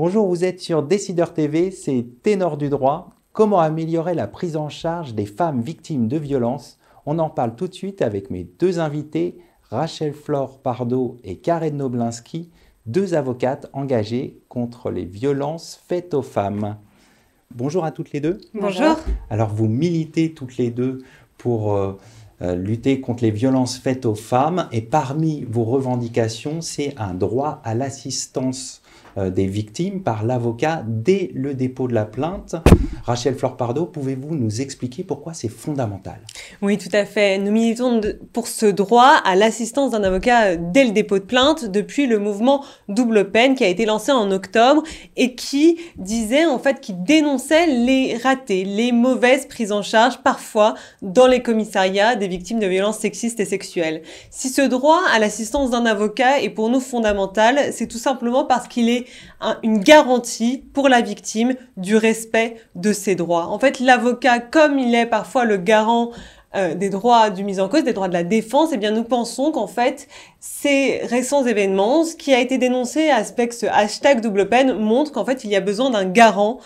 Bonjour, vous êtes sur Décideur TV, c'est Ténor du droit. Comment améliorer la prise en charge des femmes victimes de violences? On en parle tout de suite avec mes deux invités, Rachel-Flore Pardo et Karen Noblinski, deux avocates engagées contre les violences faites aux femmes. Bonjour à toutes les deux. Bonjour. Alors vous militez toutes les deux pour lutter contre les violences faites aux femmes et parmi vos revendications, c'est un droit à l'assistance des victimes par l'avocat dès le dépôt de la plainte. Rachel-Flore Pardo, pouvez-vous nous expliquer pourquoi c'est fondamental? Oui, tout à fait. Nous militons pour ce droit à l'assistance d'un avocat dès le dépôt de plainte depuis le mouvement Double Peine qui a été lancé en octobre et qui disait qui dénonçait les ratés, les mauvaises prises en charge parfois dans les commissariats des victimes de violences sexistes et sexuelles. Si ce droit à l'assistance d'un avocat est pour nous fondamental, c'est tout simplement parce qu'il est une garantie pour la victime du respect de ses droits. En fait, l'avocat, comme il est parfois le garant des droits du mis en cause, des droits de la défense, eh bien nous pensons qu'en fait, ces récents événements, ce qui a été dénoncé avec ce hashtag double peine, montre qu'en fait, il y a besoin d'un garant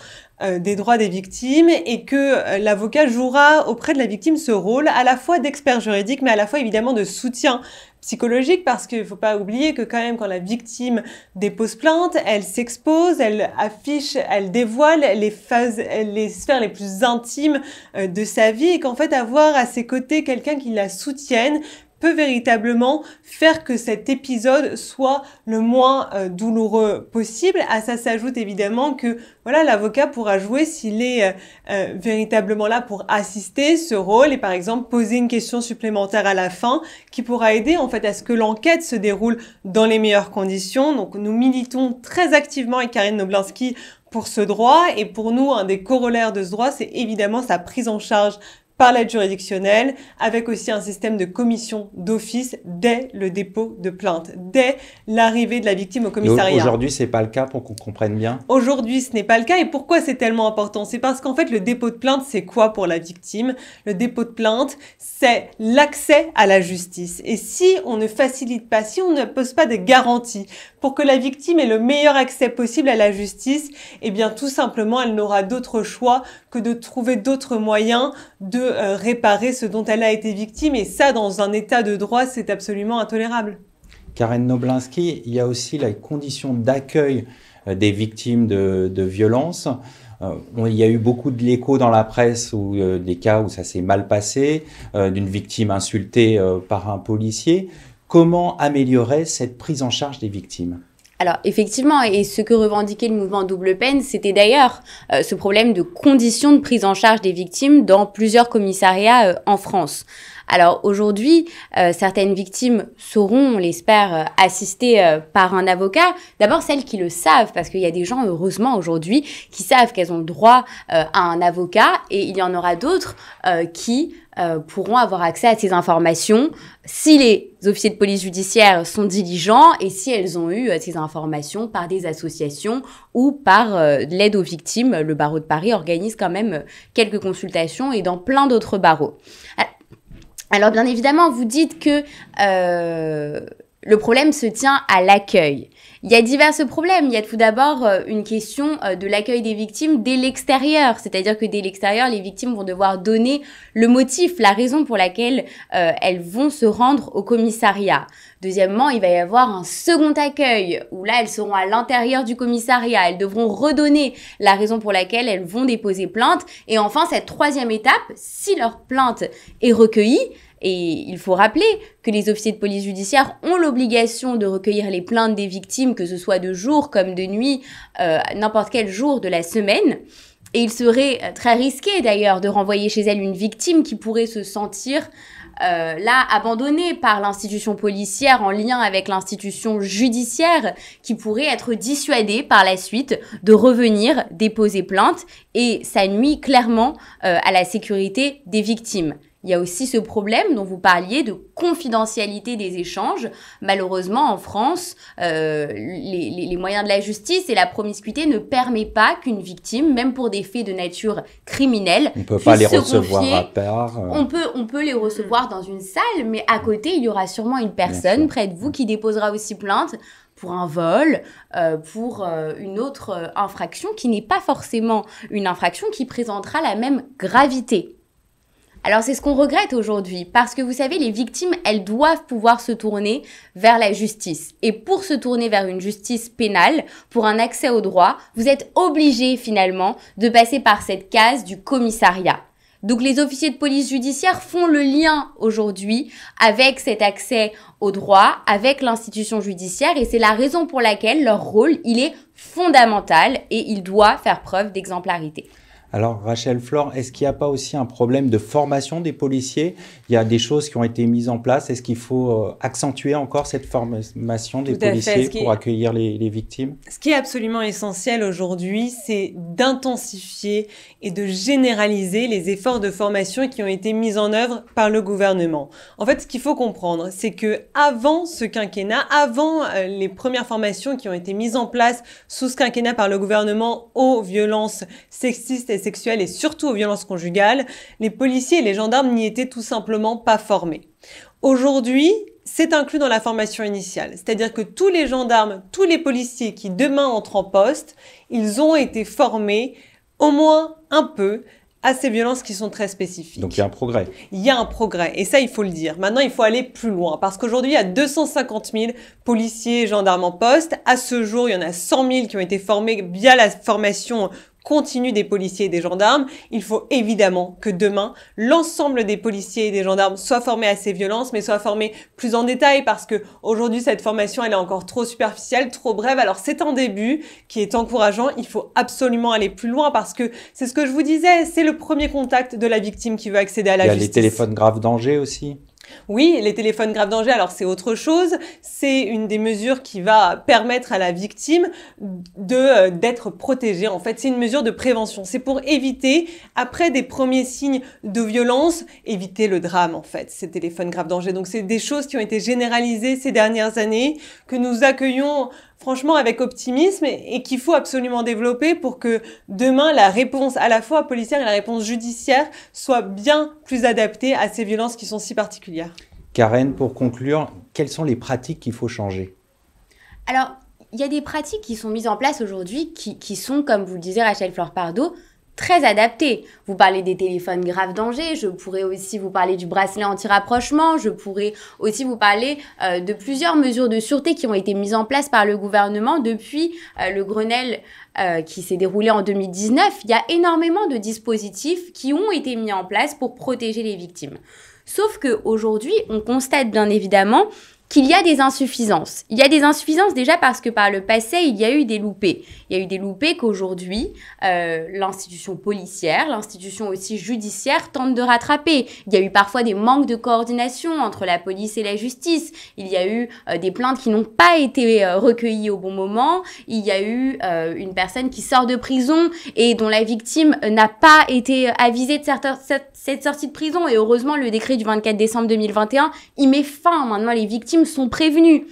des droits des victimes et que l'avocat jouera auprès de la victime ce rôle à la fois d'expert juridique, mais à la fois évidemment de soutien psychologique, parce qu'il ne faut pas oublier que quand même quand la victime dépose plainte, elle s'expose, elle affiche, elle dévoile les sphères les plus intimes de sa vie et qu'en fait avoir à ses côtés quelqu'un qui la soutienne peut véritablement faire que cet épisode soit le moins douloureux possible. À ça s'ajoute évidemment que l'avocat pourra jouer s'il est véritablement là pour assister ce rôle et par exemple poser une question supplémentaire à la fin qui pourra aider en fait à ce que l'enquête se déroule dans les meilleures conditions. Donc nous militons très activement avec Karen Noblinski pour ce droit et pour nous un des corollaires de ce droit c'est évidemment sa prise en charge par l'aide juridictionnelle, avec aussi un système de commission d'office dès le dépôt de plainte, dès l'arrivée de la victime au commissariat. Aujourd'hui, ce n'est pas le cas pour qu'on comprenne bien? Aujourd'hui, ce n'est pas le cas. Et pourquoi c'est tellement important? C'est parce qu'en fait, le dépôt de plainte, c'est quoi pour la victime? Le dépôt de plainte, c'est l'accès à la justice. Et si on ne facilite pas, si on ne pose pas de garanties pour que la victime ait le meilleur accès possible à la justice, eh bien, tout simplement, elle n'aura d'autre choix que de trouver d'autres moyens de réparer ce dont elle a été victime. Et ça, dans un état de droit, c'est absolument intolérable. Karen Noblinski, il y a aussi la condition d'accueil des victimes de violences. Il y a eu beaucoup de l'écho dans la presse ou des cas où ça s'est mal passé, d'une victime insultée par un policier. Comment améliorer cette prise en charge des victimes ? Alors effectivement, et ce que revendiquait le mouvement Double Peine, c'était d'ailleurs ce problème de conditions de prise en charge des victimes dans plusieurs commissariats en France. Alors aujourd'hui, certaines victimes seront, on l'espère, assistées par un avocat. D'abord celles qui le savent, parce qu'il y a des gens, heureusement aujourd'hui, qui savent qu'elles ont le droit à un avocat, et il y en aura d'autres qui pourront avoir accès à ces informations si les officiers de police judiciaire sont diligents et si elles ont eu ces informations par des associations ou par l'aide aux victimes. Le barreau de Paris organise quand même quelques consultations et dans plein d'autres barreaux. Alors bien évidemment, vous dites que le problème se tient à l'accueil. Il y a divers problèmes. Il y a tout d'abord une question de l'accueil des victimes dès l'extérieur. C'est-à-dire que dès l'extérieur, les victimes vont devoir donner le motif, la raison pour laquelle elles vont se rendre au commissariat. Deuxièmement, il va y avoir un second accueil où là, elles seront à l'intérieur du commissariat. Elles devront redonner la raison pour laquelle elles vont déposer plainte. Et enfin, cette troisième étape, si leur plainte est recueillie, et il faut rappeler que les officiers de police judiciaire ont l'obligation de recueillir les plaintes des victimes, que ce soit de jour comme de nuit, n'importe quel jour de la semaine. Et il serait très risqué d'ailleurs de renvoyer chez elle une victime qui pourrait se sentir là abandonnée par l'institution policière en lien avec l'institution judiciaire, qui pourrait être dissuadée par la suite de revenir déposer plainte, et ça nuit clairement à la sécurité des victimes. Il y a aussi ce problème dont vous parliez de confidentialité des échanges. Malheureusement, en France, les moyens de la justice et la promiscuité ne permettent pas qu'une victime, même pour des faits de nature criminelle, on ne peut pas les recevoir à part. On peut les recevoir dans une salle, mais à côté, il y aura sûrement une personne près de vous qui déposera aussi plainte pour un vol, pour une autre infraction qui n'est pas forcément une infraction qui présentera la même gravité. Alors c'est ce qu'on regrette aujourd'hui parce que vous savez, les victimes, elles doivent pouvoir se tourner vers la justice. Et pour se tourner vers une justice pénale, pour un accès au droit, vous êtes obligé finalement de passer par cette case du commissariat. Donc les officiers de police judiciaire font le lien aujourd'hui avec cet accès au droit, avec l'institution judiciaire et c'est la raison pour laquelle leur rôle, il est fondamental et il doit faire preuve d'exemplarité. Alors Rachel Flore, est-ce qu'il n'y a pas aussi un problème de formation des policiers? Il y a des choses qui ont été mises en place. Est-ce qu'il faut accentuer encore cette formation des policiers pour accueillir les victimes? Ce qui est absolument essentiel aujourd'hui, c'est d'intensifier et de généraliser les efforts de formation qui ont été mis en œuvre par le gouvernement. En fait, ce qu'il faut comprendre, c'est que avant ce quinquennat, avant les premières formations qui ont été mises en place sous ce quinquennat par le gouvernement aux violences sexistes et sexuelles et surtout aux violences conjugales, les policiers et les gendarmes n'y étaient tout simplement pas formés. Aujourd'hui, c'est inclus dans la formation initiale, c'est-à-dire que tous les gendarmes, tous les policiers qui demain entrent en poste, ils ont été formés au moins un peu à ces violences qui sont très spécifiques. Donc il y a un progrès. Il y a un progrès, et ça il faut le dire. Maintenant il faut aller plus loin, parce qu'aujourd'hui il y a 250 000 policiers et gendarmes en poste. À ce jour, il y en a 100 000 qui ont été formés via la formation continue des policiers et des gendarmes. Il faut évidemment que demain, l'ensemble des policiers et des gendarmes soient formés à ces violences, mais soient formés plus en détail parce que aujourd'hui, cette formation, elle est encore trop superficielle, trop brève. Alors, c'est un début qui est encourageant. Il faut absolument aller plus loin parce que c'est ce que je vous disais, c'est le premier contact de la victime qui veut accéder à la justice. Il y a les téléphones grave danger aussi. Oui, les téléphones grave danger, alors c'est autre chose. C'est une des mesures qui va permettre à la victime d'être protégée. En fait, c'est une mesure de prévention. C'est pour éviter, après des premiers signes de violence, éviter le drame, en fait, ces téléphones grave danger. Donc, c'est des choses qui ont été généralisées ces dernières années, que nous accueillons franchement avec optimisme et qu'il faut absolument développer pour que demain, la réponse à la fois policière et la réponse judiciaire soit bien plus adaptée à ces violences qui sont si particulières. Karen, pour conclure, quelles sont les pratiques qu'il faut changer? Alors, il y a des pratiques qui sont mises en place aujourd'hui qui sont, comme vous le disiez Rachel Flore Pardo, très adaptées. Vous parlez des téléphones grave danger, je pourrais aussi vous parler du bracelet anti-rapprochement, je pourrais aussi vous parler de plusieurs mesures de sûreté qui ont été mises en place par le gouvernement depuis le Grenelle qui s'est déroulé en 2019. Il y a énormément de dispositifs qui ont été mis en place pour protéger les victimes. Sauf qu'aujourd'hui, on constate bien évidemment qu'il y a des insuffisances. Il y a des insuffisances déjà parce que par le passé, il y a eu des loupés. Il y a eu des loupés qu'aujourd'hui, l'institution policière, l'institution aussi judiciaire tente de rattraper. Il y a eu parfois des manques de coordination entre la police et la justice. Il y a eu des plaintes qui n'ont pas été recueillies au bon moment. Il y a eu une personne qui sort de prison et dont la victime n'a pas été avisée de cette sortie de prison. Et heureusement, le décret du 24 décembre 2021, il met fin. Maintenant, les victimes sont prévenues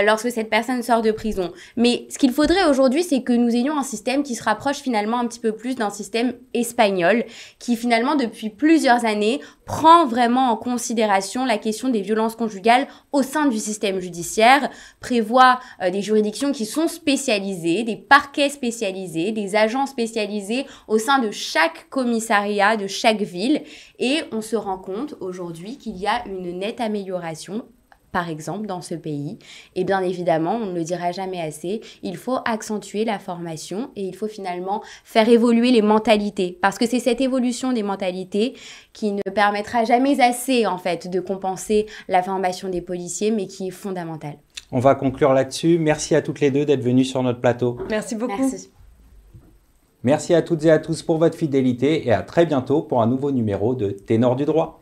lorsque cette personne sort de prison. Mais ce qu'il faudrait aujourd'hui, c'est que nous ayons un système qui se rapproche finalement un petit peu plus d'un système espagnol, qui finalement, depuis plusieurs années, prend vraiment en considération la question des violences conjugales au sein du système judiciaire, prévoit des juridictions qui sont spécialisées, des parquets spécialisés, des agents spécialisés au sein de chaque commissariat, de chaque ville. Et on se rend compte aujourd'hui qu'il y a une nette amélioration par exemple, dans ce pays. Et bien évidemment, on ne le dira jamais assez, il faut accentuer la formation et il faut finalement faire évoluer les mentalités. Parce que c'est cette évolution des mentalités qui ne permettra jamais assez, en fait, de compenser la formation des policiers, mais qui est fondamentale. On va conclure là-dessus. Merci à toutes les deux d'être venues sur notre plateau. Merci beaucoup. Merci. Merci à toutes et à tous pour votre fidélité et à très bientôt pour un nouveau numéro de Ténor du droit.